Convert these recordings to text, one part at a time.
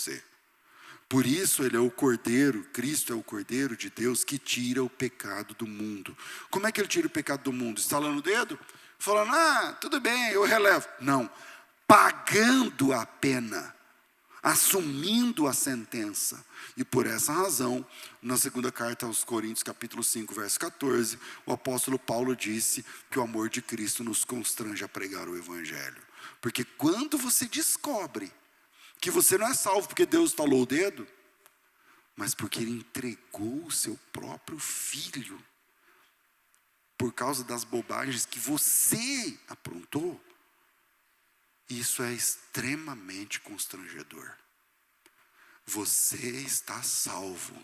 você. Por isso ele é o Cordeiro, Cristo é o Cordeiro de Deus que tira o pecado do mundo. Como é que ele tira o pecado do mundo? Estalando o dedo? Falando, tudo bem, eu relevo. Não, pagando a pena, assumindo a sentença. E por essa razão, na segunda carta aos Coríntios, capítulo 5, verso 14, o apóstolo Paulo disse que o amor de Cristo nos constrange a pregar o Evangelho. Porque quando você descobre que você não é salvo porque Deus estalou o dedo, mas porque Ele entregou o seu próprio Filho, por causa das bobagens que você aprontou, isso é extremamente constrangedor. Você está salvo.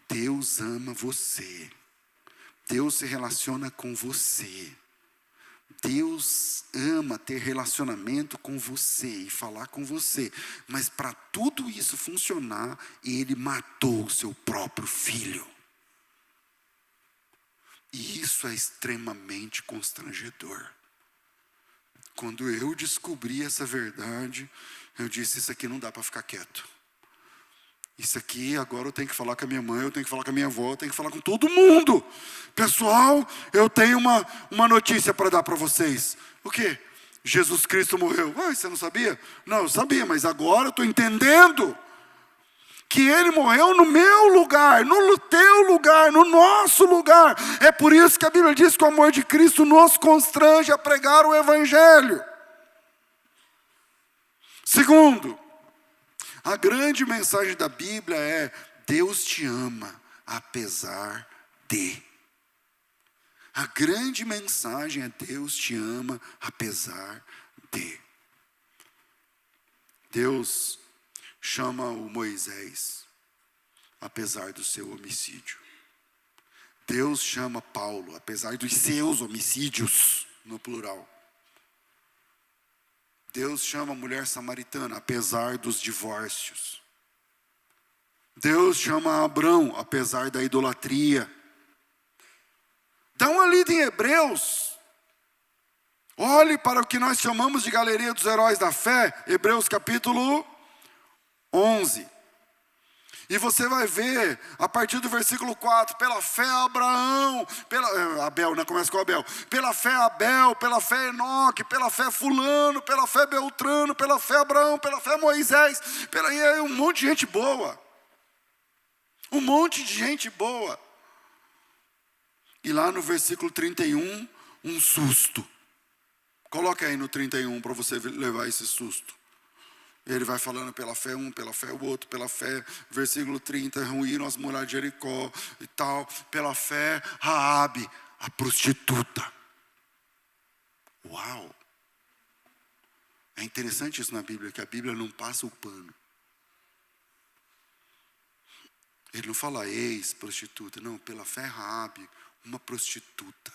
Deus ama você. Deus se relaciona com você. Deus ama ter relacionamento com você e falar com você. Mas para tudo isso funcionar, Ele matou o seu próprio Filho. E isso é extremamente constrangedor. Quando eu descobri essa verdade, eu disse, isso aqui não dá para ficar quieto. Isso aqui agora eu tenho que falar com a minha mãe, eu tenho que falar com a minha avó, eu tenho que falar com todo mundo. Pessoal, eu tenho uma notícia para dar para vocês. O quê? Jesus Cristo morreu. Você não sabia? Não, eu sabia, mas agora eu estou entendendo que Ele morreu no meu lugar, no teu lugar, no nosso lugar. É por isso que a Bíblia diz que o amor de Cristo nos constrange a pregar o Evangelho. Segundo, a grande mensagem da Bíblia é: Deus te ama, apesar de. A grande mensagem é: Deus te ama, apesar de. Deus chama o Moisés, apesar do seu homicídio. Deus chama Paulo, apesar dos seus homicídios, no plural. Deus chama a mulher samaritana, apesar dos divórcios. Deus chama Abrão, apesar da idolatria. Dá uma lida em Hebreus. Olhe para o que nós chamamos de galeria dos heróis da fé, Hebreus capítulo 11. E você vai ver, a partir do versículo 4, pela fé Abraão, Abel, né? Começa com Abel. Pela fé Abel, pela fé Enoque, pela fé fulano, pela fé Beltrano, pela fé Abraão, pela fé Moisés, e um monte de gente boa. Um monte de gente boa. E lá no versículo 31, um susto. Coloca aí no 31 para você levar esse susto. Ele vai falando pela fé um, pela fé o outro, pela fé, versículo 30, ruíram as muralhas de Jericó e tal, pela fé, Raabe, a prostituta. Uau! É interessante isso na Bíblia, que a Bíblia não passa o pano. Ele não fala ex-prostituta, não, pela fé Raabe, uma prostituta.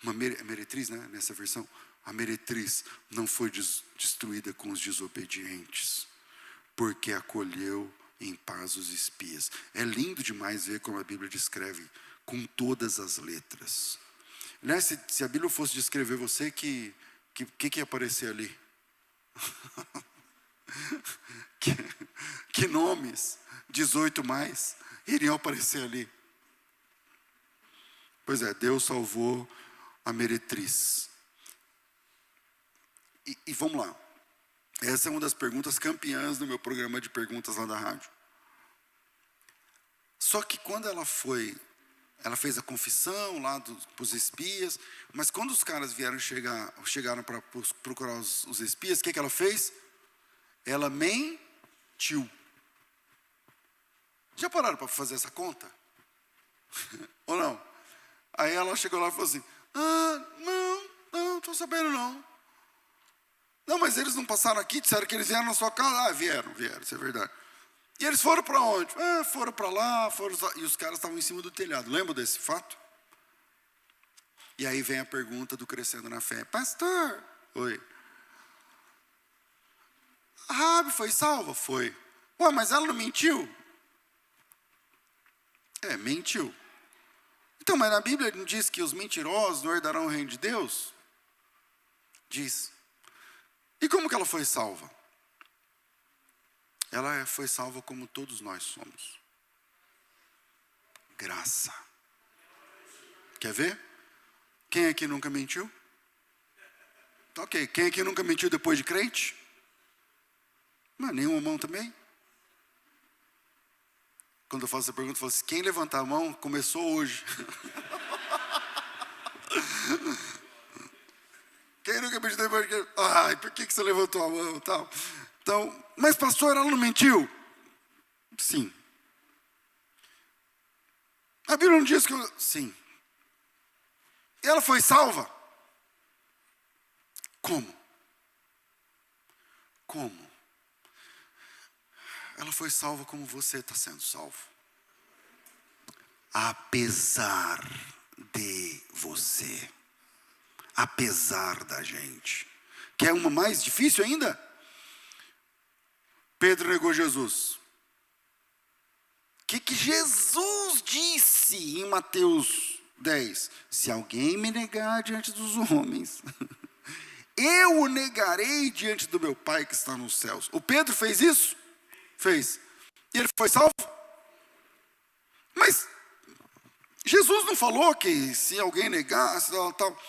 Uma meretriz, né, nessa versão. A meretriz não foi destruída com os desobedientes, porque acolheu em paz os espias. É lindo demais ver como a Bíblia descreve com todas as letras. Né? Se a Bíblia fosse descrever você, que ia aparecer ali? que nomes, 18 mais, iriam aparecer ali? Pois é, Deus salvou a meretriz. E vamos lá. Essa é uma das perguntas campeãs do meu programa de perguntas lá da rádio. Só que quando ela fez a confissão lá para os espias, mas quando os caras chegaram para procurar os espias, o que ela fez? Ela mentiu. Já pararam para fazer essa conta? Ou não? Aí ela chegou lá e falou assim, não estou sabendo não. Não, mas eles não passaram aqui, disseram que eles vieram na sua casa. Vieram, isso é verdade. E eles foram para onde? Foram para lá, e os caras estavam em cima do telhado. Lembra desse fato? E aí vem a pergunta do Crescendo na Fé. Pastor, oi. A Raabe foi salva? Foi. Mas ela não mentiu? Mentiu. Então, mas na Bíblia não diz que os mentirosos não herdarão o reino de Deus? Diz. E como que ela foi salva? Ela foi salva como todos nós somos. Graça. Quer ver? Quem aqui nunca mentiu? Tá ok. Quem aqui nunca mentiu depois de crente? Não, nenhuma mão também? Quando eu faço essa pergunta, eu falo assim, quem levantar a mão começou hoje. Quem nunca mentiu depois de crente? Ai, por que você levantou a mão? Tal. Então, mas pastor, ela não mentiu? Sim. A Bíblia não diz que sim. E ela foi salva? Como? Como? Ela foi salva como você está sendo salvo. Apesar de você. Apesar da gente. Quer uma mais difícil ainda? Pedro negou Jesus. O que Jesus disse em Mateus 10? Se alguém me negar diante dos homens, eu o negarei diante do meu Pai que está nos céus. O Pedro fez isso? Fez. E ele foi salvo? Mas Jesus não falou que se alguém negasse, tal.